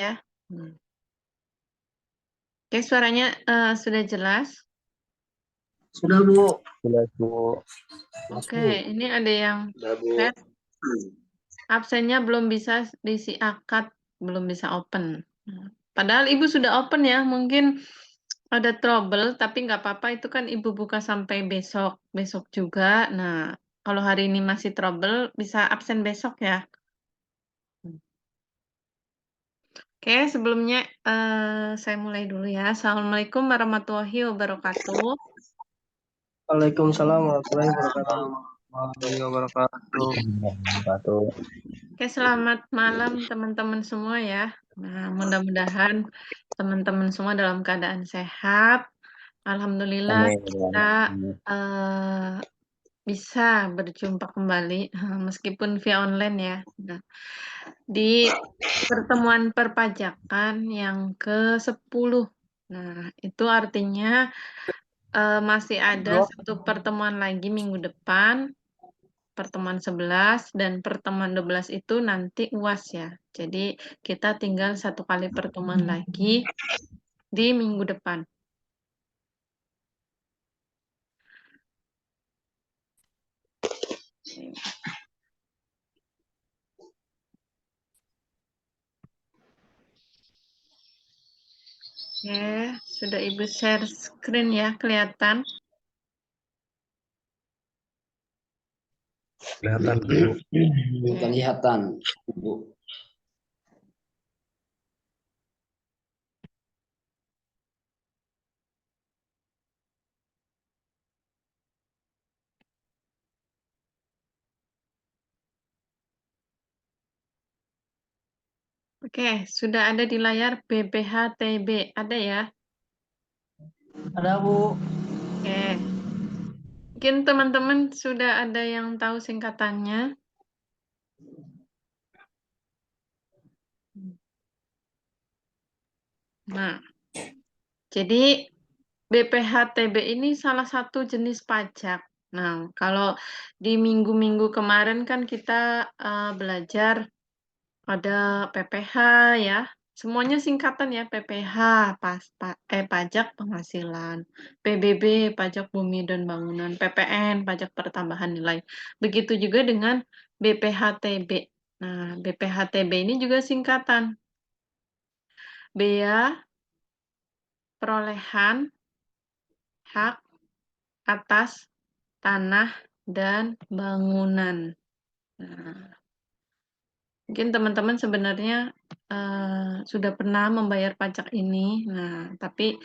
ya. Oke, suaranya sudah jelas? Sudah, Bu. Jelas, Bu. Oke, ini ada yang Sudah, Bu. chat absennya belum bisa diisi akad, belum bisa open. Padahal Ibu sudah open ya, mungkin ada trouble, tapi nggak apa-apa, itu kan Ibu buka sampai besok, besok juga. Nah, kalau hari ini masih trouble, bisa absen besok ya. Oke, sebelumnya saya mulai dulu ya. Assalamualaikum warahmatullahi wabarakatuh. Waalaikumsalam warahmatullahi wabarakatuh. Warahmatullahi wabarakatuh. Oke, selamat malam teman-teman semua ya. Nah, mudah-mudahan teman-teman semua dalam keadaan sehat. Alhamdulillah Amin. kita bisa berjumpa kembali meskipun via online ya. Nah, di pertemuan perpajakan yang ke-10. Nah, itu artinya masih ada satu pertemuan lagi minggu depan, pertemuan 11 dan pertemuan 12 itu nanti UAS ya. Jadi kita tinggal satu kali pertemuan lagi di minggu depan. Oke, sudah Ibu share screen ya, kelihatan? Kelihatan, Bu. Kelihatan, Bu. Oke, sudah ada di layar BPHTB, ada ya? Ada, Bu. Oke. Mungkin teman-teman sudah ada yang tahu singkatannya. Nah, jadi BPHTB ini salah satu jenis pajak. Nah, kalau di minggu-minggu kemarin kan kita belajar ada PPH ya. Semuanya singkatan ya, PPH, pajak penghasilan, PBB, pajak bumi dan bangunan, PPN, pajak pertambahan nilai. Begitu juga dengan BPHTB. Nah, BPHTB ini juga singkatan. Bea perolehan hak atas tanah dan bangunan. Nah, mungkin teman-teman sebenarnya sudah pernah membayar pajak ini. Nah, tapi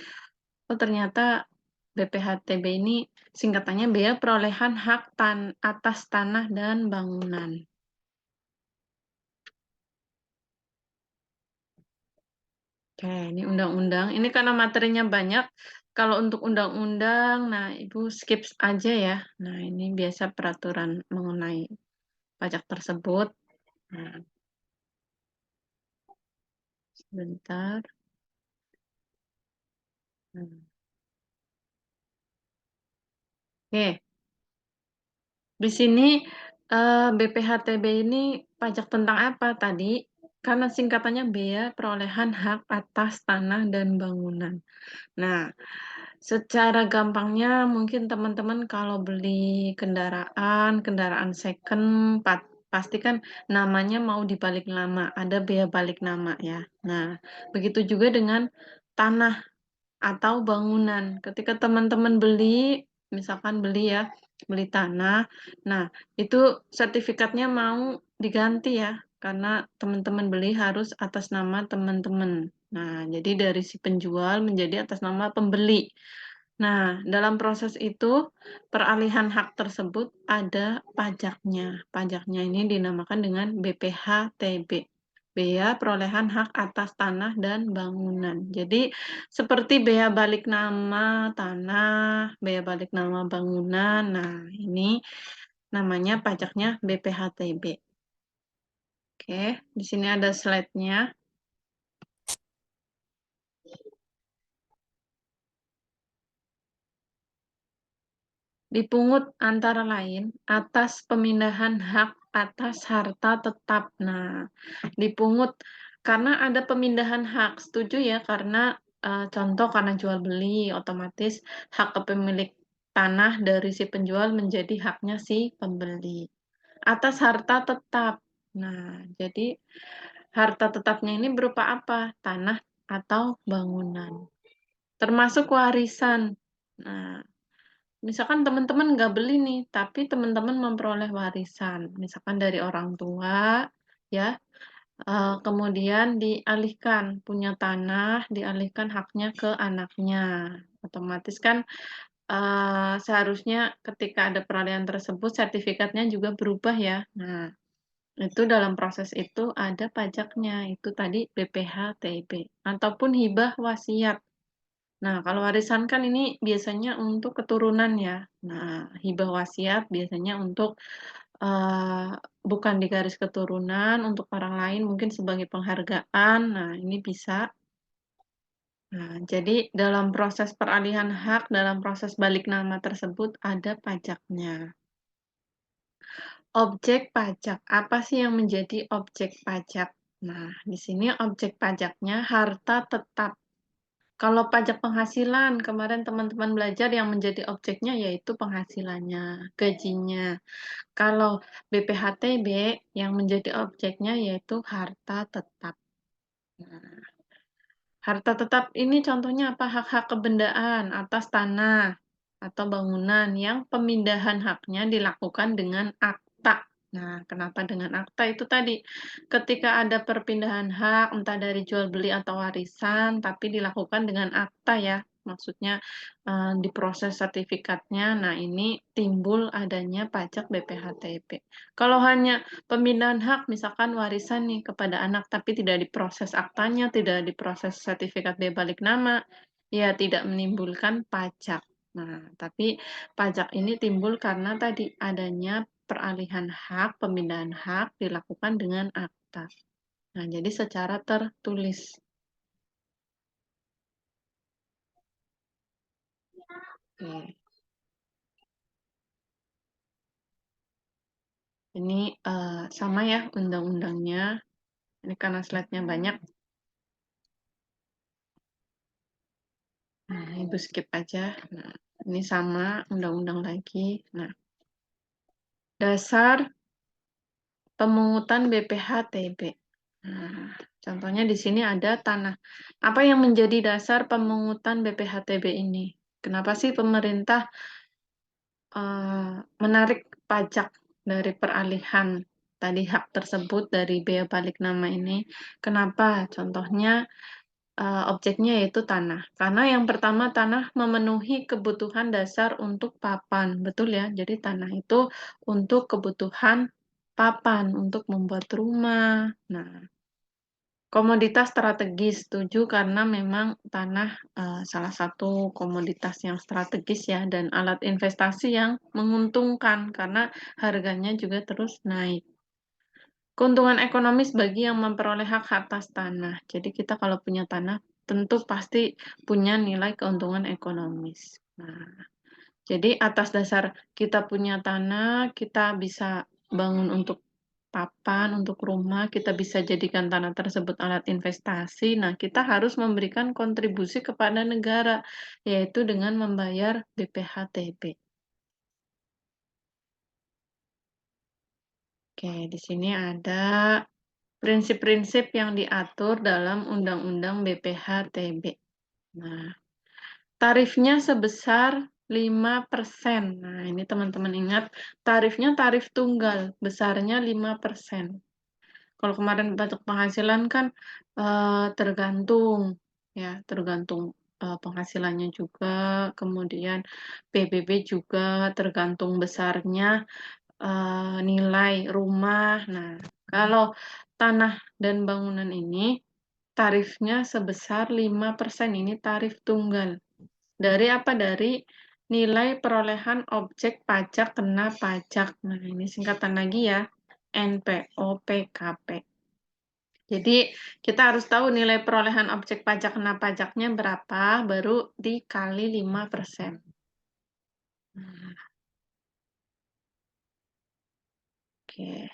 ternyata BPHTB ini singkatannya bea perolehan hak atas tanah dan bangunan. Oke, ini undang-undang. Ini karena materinya banyak. Kalau untuk undang-undang, nah Ibu skip aja ya. Nah, ini biasa peraturan mengenai pajak tersebut. Nah, sebentar. Oke, di sini BPHTB ini pajak tentang apa tadi? Karena singkatannya bea perolehan hak atas tanah dan bangunan. Nah, secara gampangnya mungkin teman-teman kalau beli kendaraan second, pasti kan namanya mau dibalik nama, ada bea balik nama ya. Nah, begitu juga dengan tanah atau bangunan. Ketika teman-teman beli, misalkan beli tanah, nah itu sertifikatnya mau diganti ya, karena teman-teman beli harus atas nama teman-teman. Nah, jadi dari si penjual menjadi atas nama pembeli. Nah, dalam proses itu, peralihan hak tersebut ada pajaknya. Pajaknya ini dinamakan dengan BPHTB. Bea perolehan hak atas tanah dan bangunan. Jadi, seperti bea balik nama tanah, bea balik nama bangunan. Nah, ini namanya pajaknya BPHTB. Oke, di sini ada slide-nya. Dipungut antara lain atas pemindahan hak atas harta tetap. Nah, dipungut karena ada pemindahan hak, setuju ya? Karena, contoh karena jual beli, otomatis hak kepemilik tanah dari si penjual menjadi haknya si pembeli. Atas harta tetap. Nah, jadi harta tetapnya ini berupa apa? Tanah atau bangunan, termasuk warisan. Nah, misalkan teman-teman nggak beli nih, tapi teman-teman memperoleh warisan, misalkan dari orang tua, ya, kemudian dialihkan, punya tanah, dialihkan haknya ke anaknya. Otomatis kan, seharusnya ketika ada peralihan tersebut sertifikatnya juga berubah ya. Nah, itu dalam proses itu ada pajaknya, itu tadi BPH-TB, ataupun hibah wasiat. Nah, kalau warisan kan ini biasanya untuk keturunan ya. Nah, hibah wasiat biasanya untuk, bukan di garis keturunan, untuk orang lain mungkin sebagai penghargaan. Nah, ini bisa. Nah, jadi dalam proses peralihan hak, dalam proses balik nama tersebut ada pajaknya. Objek pajak, apa sih yang menjadi objek pajak? Nah, di sini objek pajaknya harta tetap. Kalau pajak penghasilan, kemarin teman-teman belajar yang menjadi objeknya yaitu penghasilannya, gajinya. Kalau BPHTB yang menjadi objeknya yaitu harta tetap. Nah, harta tetap ini contohnya apa? Hak-hak kebendaan atas tanah atau bangunan yang pemindahan haknya dilakukan dengan akta. Nah, kenapa dengan akta? Itu tadi, ketika ada perpindahan hak, entah dari jual beli atau warisan, tapi dilakukan dengan akta ya. Maksudnya diproses sertifikatnya. Nah, ini timbul adanya pajak BPHTB. Kalau hanya pemindahan hak, misalkan warisan nih kepada anak, tapi tidak diproses aktanya, tidak diproses sertifikat dia balik nama, ya tidak menimbulkan pajak. Nah, tapi pajak ini timbul karena tadi adanya peralihan hak, pemindahan hak dilakukan dengan akta. Nah, jadi secara tertulis. Oke. Ini sama ya undang-undangnya. Ini karena slide-nya banyak. Nah, Ibu skip aja. Nah, ini sama undang-undang lagi. Nah, dasar pemungutan BPH-TB. Nah, contohnya di sini ada tanah. Apa yang menjadi dasar pemungutan BPH-TB ini? Kenapa sih pemerintah menarik pajak dari peralihan tadi hak tersebut dari bea balik nama ini? Kenapa? Contohnya objeknya yaitu tanah. Karena yang pertama tanah memenuhi kebutuhan dasar untuk papan, betul ya? Jadi tanah itu untuk kebutuhan papan, untuk membuat rumah. Nah, komoditas strategis, setuju karena memang tanah salah satu komoditas yang strategis ya, dan alat investasi yang menguntungkan karena harganya juga terus naik. Keuntungan ekonomis bagi yang memperoleh hak atas tanah. Jadi kita kalau punya tanah tentu pasti punya nilai keuntungan ekonomis. Nah, jadi atas dasar kita punya tanah, kita bisa bangun untuk papan, untuk rumah, kita bisa jadikan tanah tersebut alat investasi. Nah, kita harus memberikan kontribusi kepada negara, yaitu dengan membayar BPH-TB. Oke, di sini ada prinsip-prinsip yang diatur dalam Undang-Undang BPH-TB. Nah, tarifnya sebesar 5%. Nah, ini teman-teman ingat, tarifnya tarif tunggal, besarnya 5%. Kalau kemarin pajak penghasilan kan tergantung, ya, tergantung penghasilannya juga, kemudian PBB juga tergantung besarnya nilai rumah. Nah, kalau tanah dan bangunan ini tarifnya sebesar 5%, ini tarif tunggal. Dari apa? Dari nilai perolehan objek pajak kena pajak. Nah, ini singkatan lagi ya, NPOPKP. Jadi, kita harus tahu nilai perolehan objek pajak kena pajaknya berapa, baru dikali 5%. Nah, oke.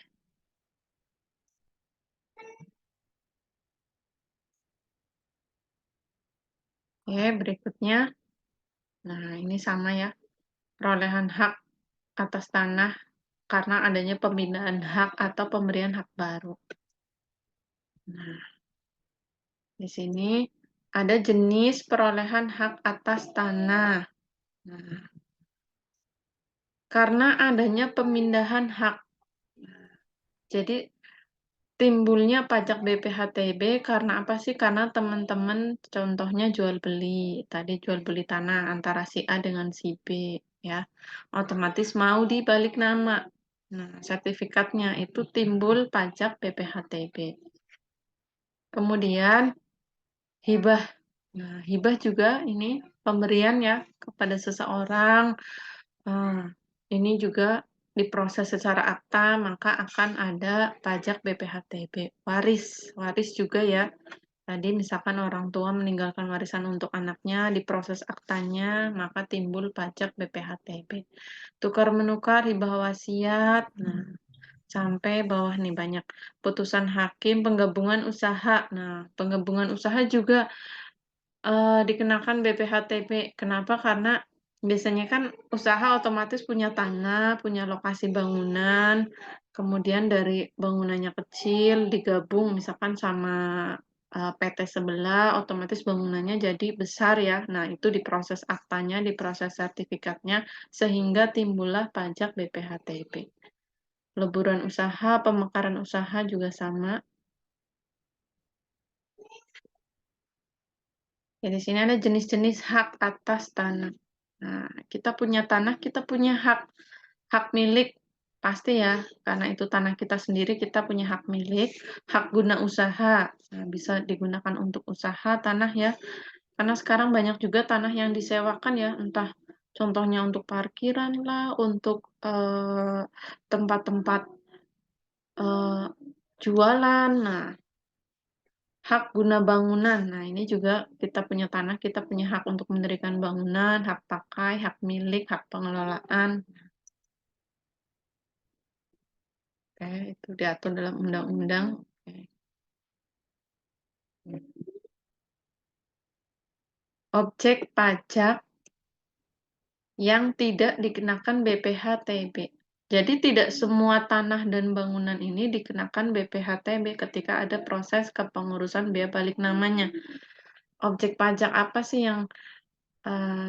Oke, berikutnya. Nah, ini sama ya. Perolehan hak atas tanah karena adanya pemindahan hak atau pemberian hak baru. Nah, di sini ada jenis perolehan hak atas tanah. Nah, karena adanya pemindahan hak. Jadi timbulnya pajak BPHTB karena apa sih? Karena teman-teman contohnya jual beli. Tadi jual beli tanah antara si A dengan si B ya. Otomatis mau dibalik nama. Nah, sertifikatnya itu timbul pajak BPHTB. Kemudian hibah. Nah, hibah juga ini pemberian ya kepada seseorang. Ini juga diproses secara akta, maka akan ada pajak BPHTB. Waris, waris juga ya. Tadi misalkan orang tua meninggalkan warisan untuk anaknya, diproses aktanya, maka timbul pajak BPHTB. Tukar menukar, hibah wasiat, nah sampai bawah nih banyak. Putusan hakim, penggabungan usaha. Nah, penggabungan usaha juga dikenakan BPHTB. Kenapa? Karena biasanya kan usaha otomatis punya tanah, punya lokasi bangunan, kemudian dari bangunannya kecil digabung misalkan sama PT sebelah, otomatis bangunannya jadi besar ya. Nah, itu diproses aktanya, diproses sertifikatnya, sehingga timbullah pajak BPHTB. Leburan usaha, pemekaran usaha juga sama. Ya, di sini ada jenis-jenis hak atas tanah. Nah, kita punya tanah, kita punya hak milik. Pasti ya, karena itu tanah kita sendiri, kita punya hak milik, hak guna usaha. Nah, bisa digunakan untuk usaha tanah ya. Karena sekarang banyak juga tanah yang disewakan ya, entah contohnya untuk parkiran lah, untuk tempat-tempat jualan. Nah, hak guna bangunan. Nah, ini juga kita punya tanah, kita punya hak untuk mendirikan bangunan, hak pakai, hak milik, hak pengelolaan. Oke, itu diatur dalam undang-undang. Oke. Objek pajak yang tidak dikenakan BPHTB. Jadi tidak semua tanah dan bangunan ini dikenakan BPHTB ketika ada proses kepengurusan biaya balik namanya. Objek pajak apa sih yang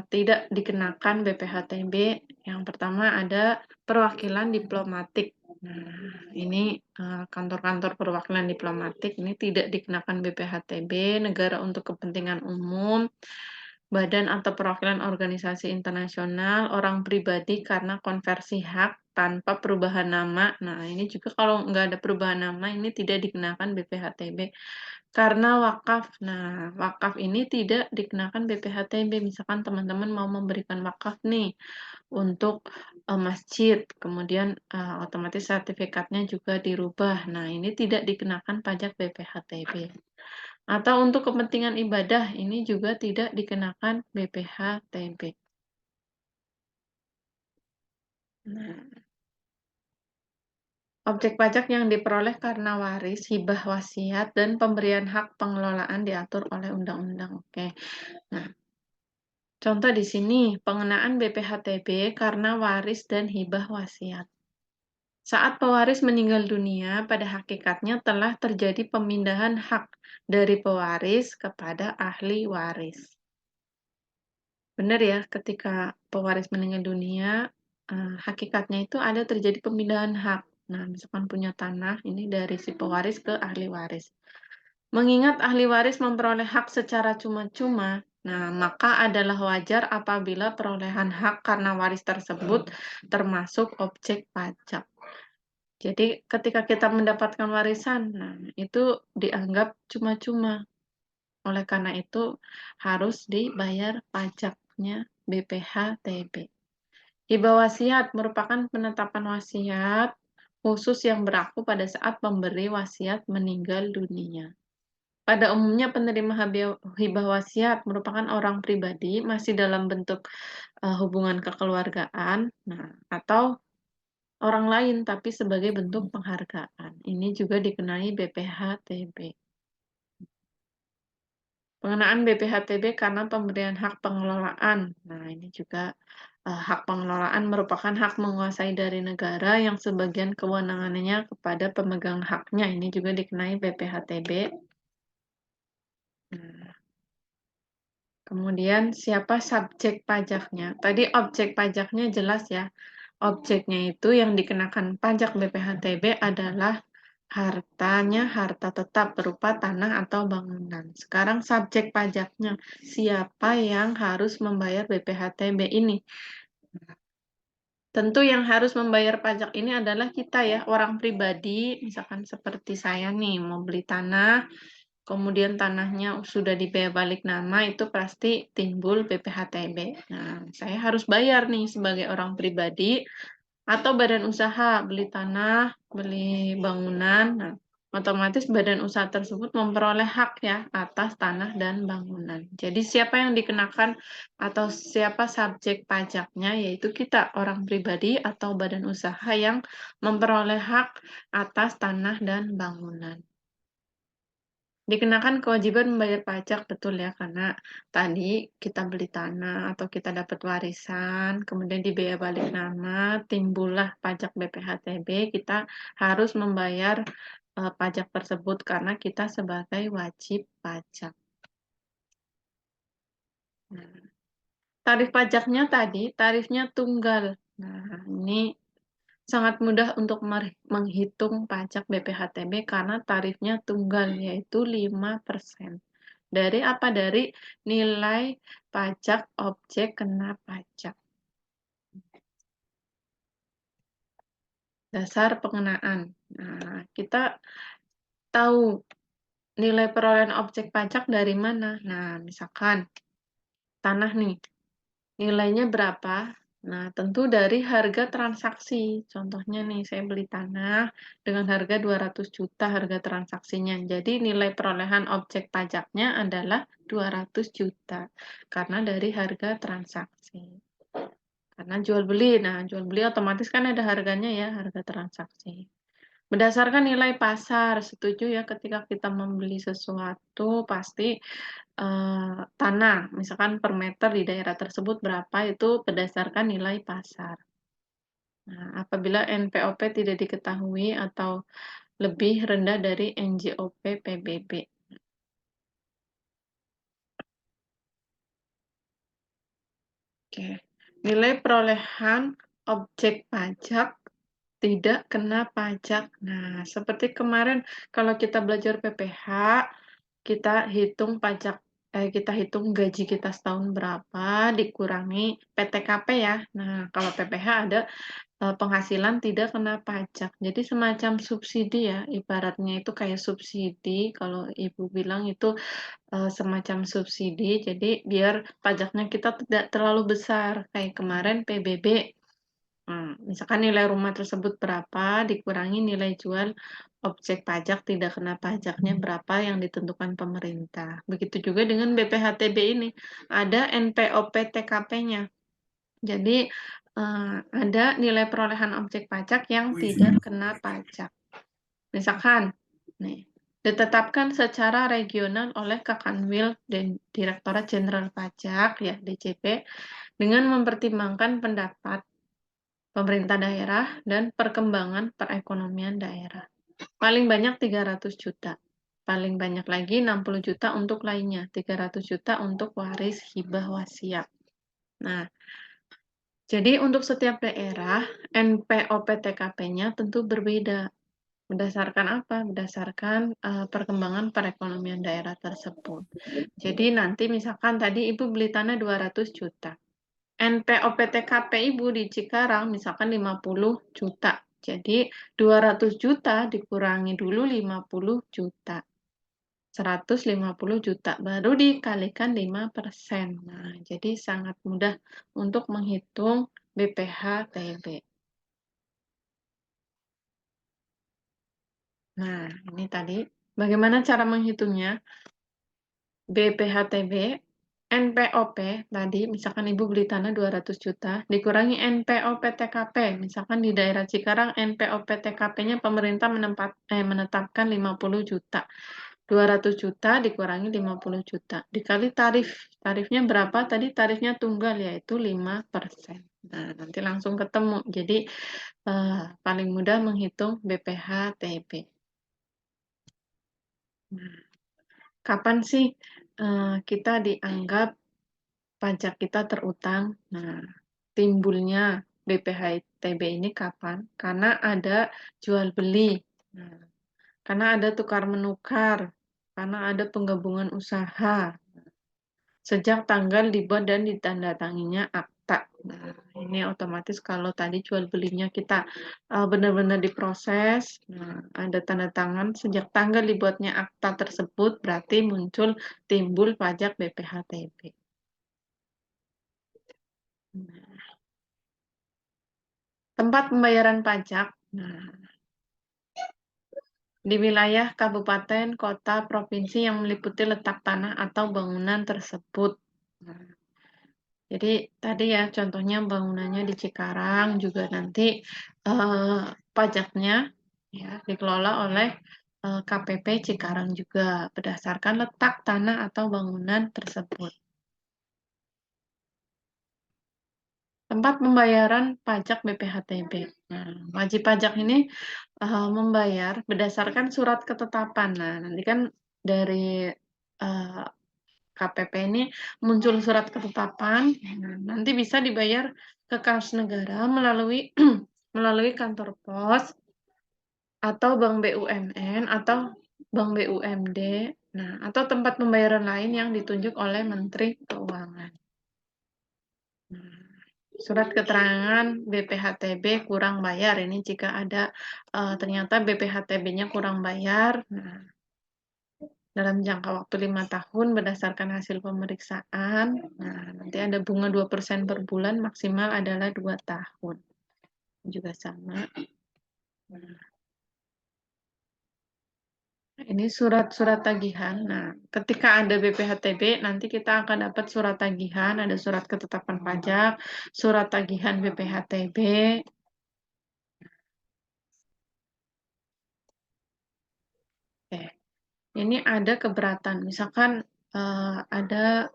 tidak dikenakan BPHTB? Yang pertama ada perwakilan diplomatik. Nah, ini kantor-kantor perwakilan diplomatik ini tidak dikenakan BPHTB, negara untuk kepentingan umum, badan atau perwakilan organisasi internasional, orang pribadi karena konversi hak tanpa perubahan nama. Nah, ini juga kalau nggak ada perubahan nama, ini tidak dikenakan BPHTB. Karena wakaf. Nah, wakaf ini tidak dikenakan BPHTB. Misalkan teman-teman mau memberikan wakaf nih untuk masjid, kemudian otomatis sertifikatnya juga dirubah. Nah, ini tidak dikenakan pajak BPHTB. Atau untuk kepentingan ibadah, ini juga tidak dikenakan BPHTB. Nah, objek pajak yang diperoleh karena waris, hibah wasiat, dan pemberian hak pengelolaan diatur oleh undang-undang. Oke. Nah, contoh di sini, pengenaan BPHTB karena waris dan hibah wasiat. Saat pewaris meninggal dunia, pada hakikatnya telah terjadi pemindahan hak dari pewaris kepada ahli waris. Benar ya, ketika pewaris meninggal dunia, hakikatnya itu ada terjadi pemindahan hak. Nah, misalkan punya tanah, ini dari si pewaris ke ahli waris. Mengingat ahli waris memperoleh hak secara cuma-cuma, nah maka adalah wajar apabila perolehan hak karena waris tersebut termasuk objek pajak. Jadi ketika kita mendapatkan warisan, nah itu dianggap cuma-cuma. Oleh karena itu harus dibayar pajaknya BPHTB. Hibah wasiat merupakan penetapan wasiat khusus yang berlaku pada saat pemberi wasiat meninggal dunia. Pada umumnya penerima hibah wasiat merupakan orang pribadi masih dalam bentuk hubungan kekeluargaan, nah, atau orang lain tapi sebagai bentuk penghargaan. Ini juga dikenai BPHTB. Pengenaan BPHTB karena pemberian hak pengelolaan. Nah, ini juga hak pengelolaan merupakan hak menguasai dari negara yang sebagian kewenangannya kepada pemegang haknya. Ini juga dikenai BPHTB. Nah, kemudian siapa subjek pajaknya? Tadi objek pajaknya jelas ya. Objeknya itu yang dikenakan pajak BPHTB adalah hartanya, harta tetap berupa tanah atau bangunan. Sekarang subjek pajaknya, siapa yang harus membayar BPHTB ini? Tentu yang harus membayar pajak ini adalah kita ya, orang pribadi, misalkan seperti saya nih, mau beli tanah, kemudian tanahnya sudah dibayar balik nama, itu pasti timbul BPHTB. Nah, saya harus bayar nih sebagai orang pribadi, atau badan usaha beli tanah, beli bangunan, nah, otomatis badan usaha tersebut memperoleh hak ya atas tanah dan bangunan. Jadi siapa yang dikenakan atau siapa subjek pajaknya, yaitu kita orang pribadi atau badan usaha yang memperoleh hak atas tanah dan bangunan. Dikenakan kewajiban membayar pajak, betul ya, karena tadi kita beli tanah atau kita dapat warisan, kemudian dibayar balik nama, timbullah pajak BPHTB, kita harus membayar pajak tersebut karena kita sebagai wajib pajak. Nah, tarif pajaknya tadi, tarifnya tunggal. Nah, ini sangat mudah untuk menghitung pajak BPHTB karena tarifnya tunggal, yaitu 5%. Dari apa? Dari nilai pajak objek kena pajak. Dasar pengenaan. Nah, kita tahu nilai perolehan objek pajak dari mana. Nah, misalkan tanah nih, nilainya berapa? Nah, tentu dari harga transaksi. Contohnya nih, saya beli tanah dengan harga 200 juta harga transaksinya. Jadi nilai perolehan objek pajaknya adalah 200 juta. Karena dari harga transaksi. Karena jual beli. Nah, jual beli otomatis kan ada harganya ya, harga transaksi. Berdasarkan nilai pasar, setuju ya ketika kita membeli sesuatu pasti tanah, misalkan per meter di daerah tersebut berapa itu berdasarkan nilai pasar. Nah, apabila NPOP tidak diketahui atau lebih rendah dari NJOP PBB. Oke. Nilai perolehan objek pajak tidak kena pajak. Nah, seperti kemarin kalau kita belajar PPh, kita hitung kita hitung gaji kita setahun berapa dikurangi PTKP ya. Nah, kalau PPh ada penghasilan tidak kena pajak. Jadi semacam subsidi ya, ibaratnya itu kayak subsidi. Kalau Ibu bilang itu semacam subsidi. Jadi biar pajaknya kita tidak terlalu besar. Kayak kemarin PBB. Misalkan nilai rumah tersebut berapa, dikurangi nilai jual objek pajak tidak kena pajaknya berapa yang ditentukan pemerintah. Begitu juga dengan BPHTB ini, ada NPOP TKP-nya. Jadi ada nilai perolehan objek pajak yang tidak kena pajak. Misalkan, nih, ditetapkan secara regional oleh Kakanwil dan Direktorat Jenderal Pajak ya DJP dengan mempertimbangkan pendapat pemerintah daerah, dan perkembangan perekonomian daerah. Paling banyak 300 juta. Paling banyak lagi 60 juta untuk lainnya. 300 juta untuk waris hibah wasiat. Nah, jadi untuk setiap daerah, NPOP-TKP-nya tentu berbeda. Berdasarkan apa? Berdasarkan perkembangan perekonomian daerah tersebut. Jadi nanti misalkan tadi Ibu beli tanah 200 juta. NPOP TKP Ibu di Cikarang misalkan 50 juta. Jadi 200 juta dikurangi dulu 50 juta. 150 juta baru dikalikan 5%. Nah, jadi sangat mudah untuk menghitung BPHTB. Nah, ini tadi bagaimana cara menghitungnya? BPHTB NPOP tadi, misalkan Ibu beli tanah 200 juta, dikurangi NPOP TKP. Misalkan di daerah Cikarang, NPOP TKP-nya pemerintah menetapkan 50 juta. 200 juta dikurangi 50 juta. Dikali tarif. Tarifnya berapa? Tadi tarifnya tunggal, yaitu 5%. Nah, nanti langsung ketemu. Jadi, paling mudah menghitung BPH TB. Nah, kapan sih kita dianggap pajak kita terutang? Nah, timbulnya BPH TB ini kapan? Karena ada jual beli. Nah, karena ada tukar menukar, karena ada penggabungan usaha, sejak tanggal dibuat dan ditandatanginya akta. Nah, ini otomatis kalau tadi jual belinya kita benar-benar diproses, nah, ada tanda tangan sejak tanggal dibuatnya akta tersebut, berarti timbul pajak BPH TB. Nah, tempat pembayaran pajak. Nah, di wilayah kabupaten, kota, provinsi yang meliputi letak tanah atau bangunan tersebut. Nah, jadi tadi ya contohnya bangunannya di Cikarang juga nanti pajaknya ya dikelola oleh KPP Cikarang juga berdasarkan letak tanah atau bangunan tersebut. Tempat pembayaran pajak BPH/TB. Nah, wajib pajak ini membayar berdasarkan surat ketetapan. Nah, nanti kan dari KPP ini muncul surat ketetapan, nah, nanti bisa dibayar ke kas negara melalui melalui kantor pos atau bank BUMN atau bank BUMD, nah atau tempat pembayaran lain yang ditunjuk oleh Menteri Keuangan. Nah, surat keterangan BPH/TB kurang bayar ini jika ada ternyata BPH/TB-nya kurang bayar. Nah, dalam jangka waktu 5 tahun berdasarkan hasil pemeriksaan. Nah, nanti ada bunga 2% per bulan, maksimal adalah 2 tahun. Juga sama. Nah, ini surat-surat tagihan. Nah, ketika ada BPH/TB, nanti kita akan dapat surat tagihan, ada surat ketetapan pajak, surat tagihan BPH/TB. Oke. Ini ada keberatan, misalkan ada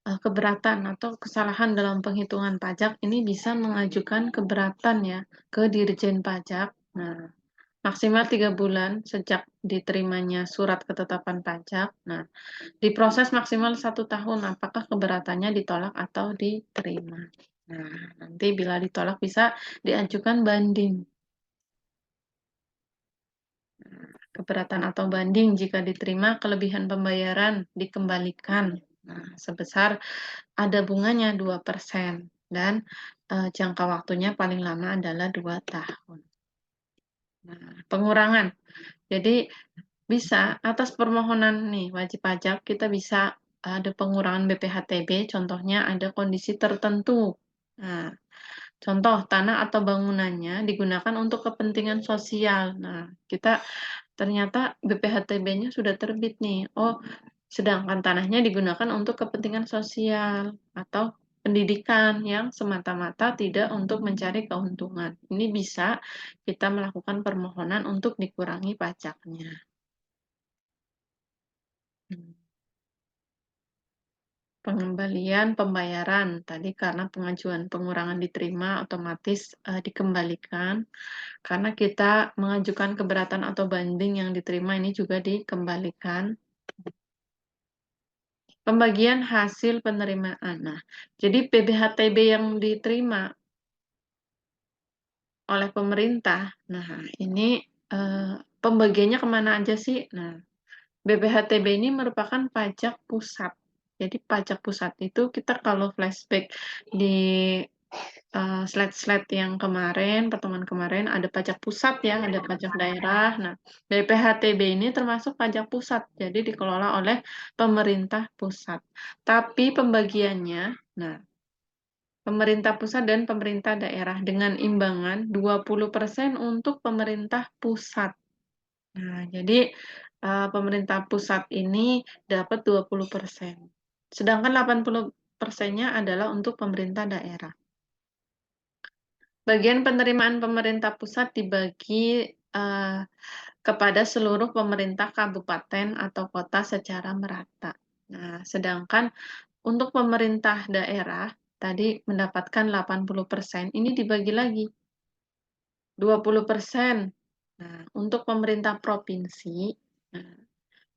keberatan atau kesalahan dalam penghitungan pajak, ini bisa mengajukan keberatan ya ke Dirjen Pajak. Nah, maksimal 3 bulan sejak diterimanya surat ketetapan pajak. Nah, diproses maksimal 1 tahun apakah keberatannya ditolak atau diterima. Nah, nanti bila ditolak bisa diajukan banding. Keberatan atau banding jika diterima kelebihan pembayaran dikembalikan. Nah, sebesar ada bunganya 2% dan jangka waktunya paling lama adalah 2 tahun. Nah, pengurangan. Jadi bisa atas permohonan nih wajib pajak kita bisa ada pengurangan BPH/TB, contohnya ada kondisi tertentu. Nah, contoh tanah atau bangunannya digunakan untuk kepentingan sosial. Nah, kita ternyata BPH/TB-nya sudah terbit nih. Oh, sedangkan tanahnya digunakan untuk kepentingan sosial atau pendidikan yang semata-mata tidak untuk mencari keuntungan. Ini bisa kita melakukan permohonan untuk dikurangi pajaknya. Pengembalian pembayaran tadi karena pengajuan pengurangan diterima otomatis dikembalikan karena kita mengajukan keberatan atau banding yang diterima ini juga dikembalikan. Pembagian hasil penerimaan. Nah, jadi PBH/TB yang diterima oleh pemerintah, nah ini pembagiannya kemana aja sih? Nah, BPH/TB ini merupakan pajak pusat. Jadi pajak pusat itu kita kalau flashback di slide-slide yang kemarin, pertemuan kemarin, ada pajak pusat ya, ada pajak daerah. Nah, BPH/TB ini termasuk pajak pusat, jadi dikelola oleh pemerintah pusat. Tapi pembagiannya, nah, pemerintah pusat dan pemerintah daerah dengan imbangan 20% untuk pemerintah pusat. Nah, jadi pemerintah pusat ini dapat 20%. Sedangkan 80%-nya adalah untuk pemerintah daerah. Bagian penerimaan pemerintah pusat dibagi kepada seluruh pemerintah kabupaten atau kota secara merata. Nah, sedangkan untuk pemerintah daerah tadi mendapatkan 80%, ini dibagi lagi 20%. Nah, untuk pemerintah provinsi, nah,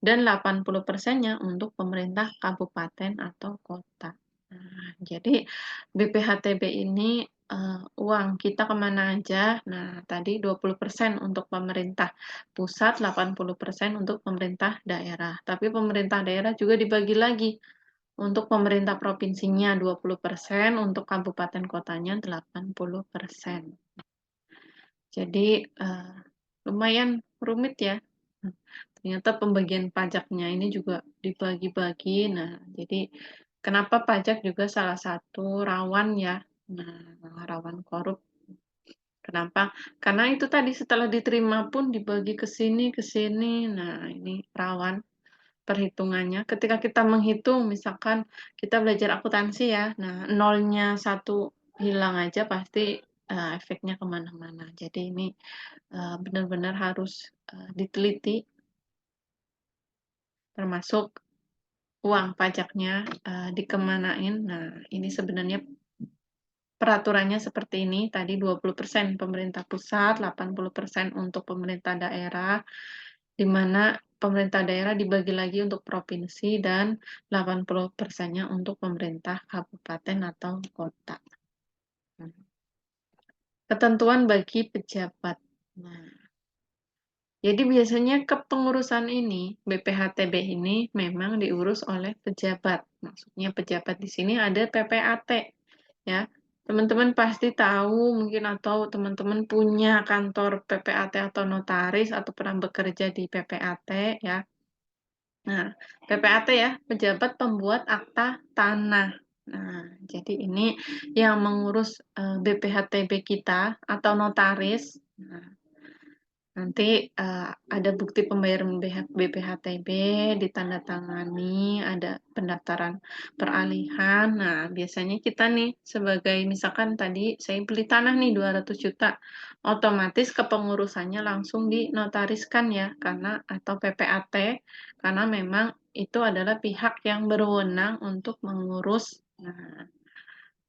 dan 80%-nya untuk pemerintah kabupaten atau kota. Nah, jadi BPHTB ini uang kita kemana aja? Nah, tadi 20% untuk pemerintah pusat, 80% untuk pemerintah daerah. Tapi pemerintah daerah juga dibagi lagi. Untuk pemerintah provinsinya 20%, untuk kabupaten kotanya 80%. Jadi lumayan rumit ya. Ternyata pembagian pajaknya ini juga dibagi-bagi. Nah, jadi kenapa pajak juga salah satu rawan ya. Nah, rawan korup. Kenapa? Karena itu tadi setelah diterima pun dibagi ke sini, ke sini. Nah, ini rawan perhitungannya. Ketika kita menghitung, misalkan kita belajar akuntansi ya, nah nolnya satu hilang aja pasti efeknya kemana-mana. Jadi ini benar-benar harus diteliti, termasuk uang pajaknya dikemanain. Nah, ini sebenarnya peraturannya seperti ini, tadi 20% pemerintah pusat, 80% untuk pemerintah daerah, di mana pemerintah daerah dibagi lagi untuk provinsi dan 80%-nya untuk pemerintah kabupaten atau kota. Ketentuan bagi pejabat. Nah, jadi biasanya kepengurusan ini, BPHTB ini memang diurus oleh pejabat. Maksudnya pejabat di sini ada PPAT, ya. Teman-teman pasti tahu mungkin atau teman-teman punya kantor PPAT atau notaris atau pernah bekerja di PPAT, ya. Nah, PPAT ya, pejabat pembuat akta tanah. Nah, jadi ini yang mengurus BPHTB kita atau notaris. Nah, nanti ada bukti pembayaran BPHTB, ditandatangani, ada pendaftaran peralihan. Nah, biasanya kita nih sebagai misalkan tadi saya beli tanah nih 200 juta, otomatis kepengurusannya langsung dinotariskan ya, karena atau PPAT, karena memang itu adalah pihak yang berwenang untuk mengurus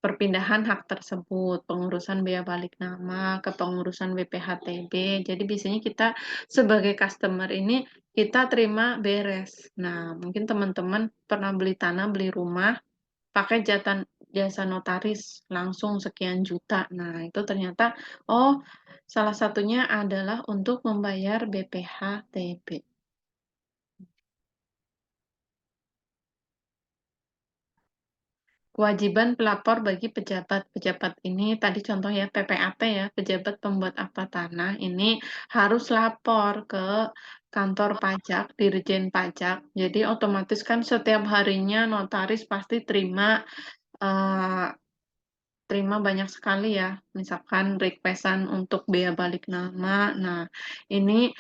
perpindahan hak tersebut, pengurusan bea balik nama, kepengurusan BPHTB. Jadi biasanya kita sebagai customer ini kita terima beres. Nah, mungkin teman-teman pernah beli tanah, beli rumah, pakai jasa notaris langsung sekian juta. Nah, itu ternyata salah satunya adalah untuk membayar BPHTB. Kewajiban pelapor bagi pejabat. Pejabat ini tadi contoh ya PPAT ya, pejabat pembuat akta tanah ini harus lapor ke kantor pajak, Dirjen Pajak. Jadi otomatis kan setiap harinya notaris pasti terima banyak sekali ya, misalkan requestan untuk bea balik nama. Nah, ini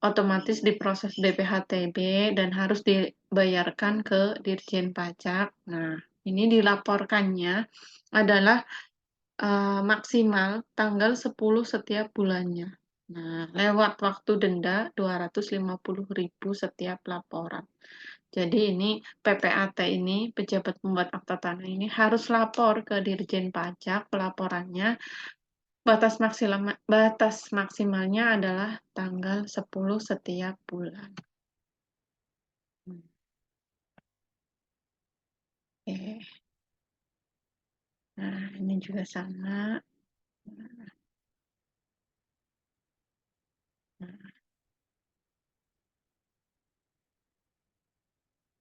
otomatis diproses BPHTB dan harus dibayarkan ke Dirjen Pajak. Nah, ini dilaporkannya adalah maksimal tanggal 10 setiap bulannya. Nah, lewat waktu denda 250.000 setiap laporan. Jadi ini PPAT ini, pejabat pembuat akta tanah ini harus lapor ke Dirjen Pajak pelaporannya. Batas maksimalnya adalah tanggal 10 setiap bulan. Oke. Nah, ini juga sama.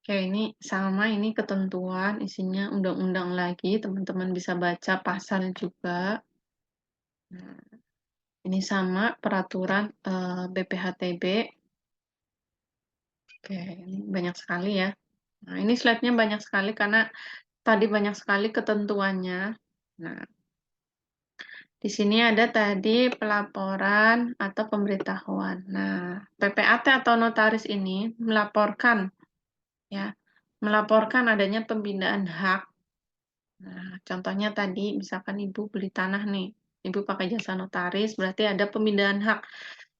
Oke, ini sama, ini ketentuan, isinya undang-undang lagi, teman-teman bisa baca pasal juga. Nah, ini sama peraturan BPHTB. Oke, ini banyak sekali ya. Nah, ini slide-nya banyak sekali karena tadi banyak sekali ketentuannya. Nah, di sini ada tadi pelaporan atau pemberitahuan. Nah, PPAT atau notaris ini melaporkan adanya pembinaan hak. Nah, contohnya tadi misalkan Ibu beli tanah nih, Ibu pakai jasa notaris, berarti ada pemindahan hak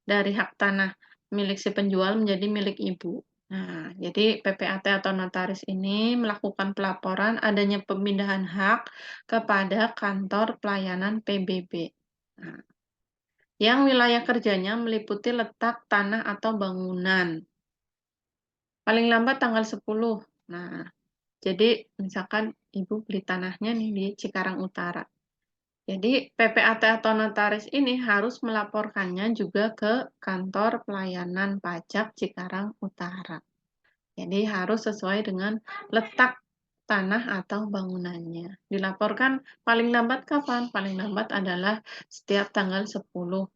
dari hak tanah milik si penjual menjadi milik Ibu. Nah, jadi PPAT atau notaris ini melakukan pelaporan adanya pemindahan hak kepada kantor pelayanan PBB. Nah, yang wilayah kerjanya meliputi letak tanah atau bangunan. Paling lambat tanggal 10. Nah, jadi misalkan Ibu beli tanahnya nih di Cikarang Utara. Jadi PPAT atau notaris ini harus melaporkannya juga ke kantor pelayanan pajak Cikarang Utara. Jadi harus sesuai dengan letak tanah atau bangunannya. Dilaporkan paling lambat kapan? Paling lambat adalah setiap tanggal 10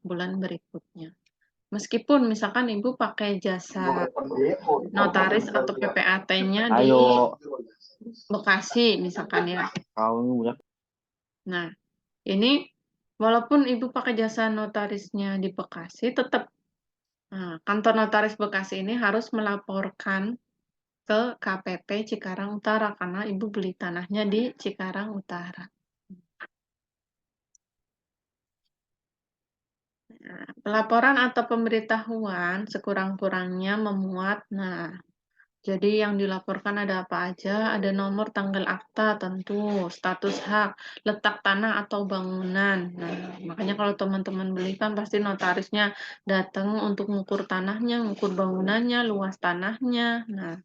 bulan berikutnya. Meskipun misalkan Ibu pakai jasa notaris atau PPAT-nya di Ayo. Bekasi misalkan ya. Kau udah. Nah, ini walaupun Ibu pakai jasa notarisnya di Bekasi, tetap kantor notaris Bekasi ini harus melaporkan ke KPP Cikarang Utara karena Ibu beli tanahnya di Cikarang Utara. Nah, pelaporan atau pemberitahuan sekurang-kurangnya memuat, jadi yang dilaporkan ada apa aja, ada nomor tanggal akta tentu, status hak, letak tanah atau bangunan. Nah, makanya kalau teman-teman beli kan pasti notarisnya datang untuk mengukur tanahnya, mengukur bangunannya, luas tanahnya. Nah,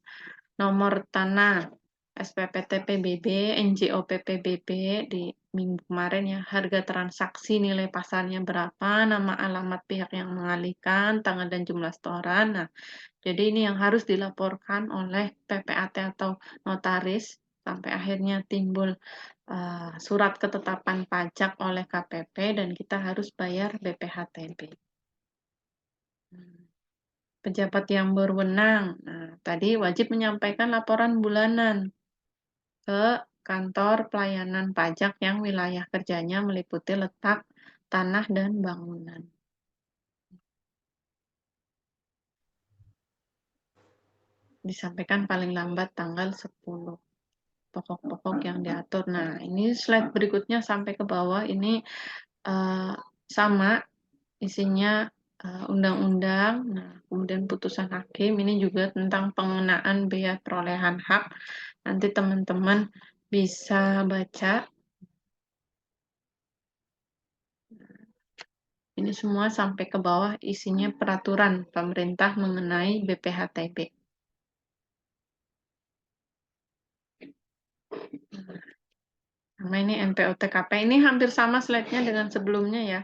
nomor tanah, SPPT PBB, NJOP PBB di minggu kemarin ya, harga transaksi, nilai pasarnya berapa, nama alamat pihak yang mengalihkan, tanggal dan jumlah setoran. Nah, jadi ini yang harus dilaporkan oleh PPAT atau notaris sampai akhirnya timbul surat ketetapan pajak oleh KPP dan kita harus bayar BPHTB. Pejabat yang berwenang, tadi wajib menyampaikan laporan bulanan ke kantor pelayanan pajak yang wilayah kerjanya meliputi letak tanah dan bangunan. Disampaikan paling lambat tanggal 10. Pokok-pokok yang diatur. Nah, ini slide berikutnya sampai ke bawah ini sama isinya undang-undang, kemudian putusan hakim, ini juga tentang pengenaan biaya perolehan hak. Nanti teman-teman bisa baca. Ini semua sampai ke bawah isinya peraturan pemerintah mengenai BPHTB. Sama ini NPOTKP. Ini hampir sama slide-nya dengan sebelumnya ya.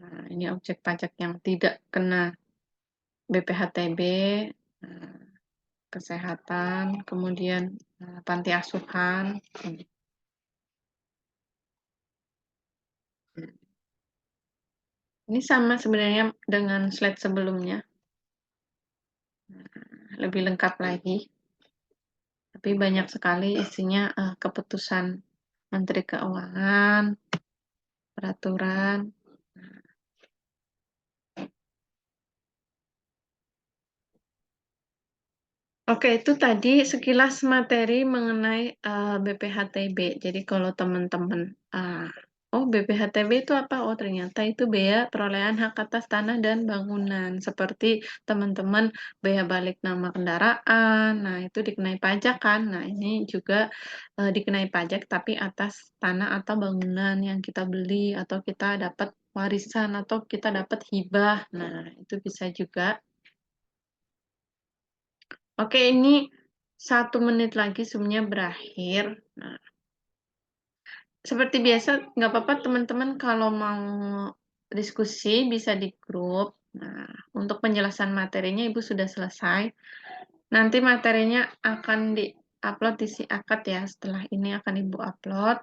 Nah, ini objek pajak yang tidak kena BPHTB, kesehatan, kemudian panti asuhan. Ini sama sebenarnya dengan slide sebelumnya. Lebih lengkap lagi. Tapi banyak sekali isinya keputusan Menteri Keuangan, peraturan. Oke, itu tadi sekilas materi mengenai BPHTB. Jadi kalau teman-teman, oh BPHTB itu apa? Oh ternyata itu bea perolehan hak atas tanah dan bangunan. Seperti teman-teman bea balik nama kendaraan, nah itu dikenai pajak kan? Nah ini juga dikenai pajak tapi atas tanah atau bangunan yang kita beli atau kita dapat warisan atau kita dapat hibah. Nah itu bisa juga. Oke, ini 1 menit lagi Zoom-nya berakhir. Nah, seperti biasa, nggak apa-apa teman-teman kalau mau diskusi bisa di grup. Nah, untuk penjelasan materinya Ibu sudah selesai. Nanti materinya akan di-upload di Si Akad ya. Setelah ini akan Ibu upload.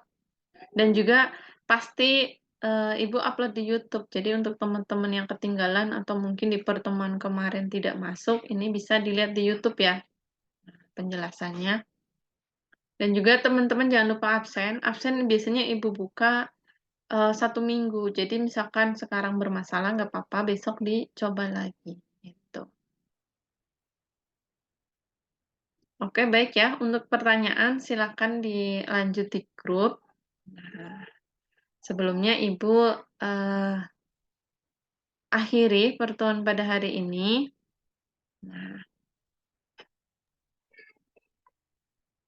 Dan juga pasti Ibu upload di YouTube. Jadi untuk teman-teman yang ketinggalan atau mungkin di pertemuan kemarin tidak masuk, ini bisa dilihat di YouTube ya penjelasannya. Dan juga teman-teman jangan lupa absen. Absen biasanya Ibu buka 1 minggu. Jadi misalkan sekarang bermasalah nggak apa-apa, besok dicoba lagi. Gitu. Oke, baik ya. Untuk pertanyaan silakan dilanjut di grup. Nah, sebelumnya Ibu akhiri pertemuan pada hari ini. Nah,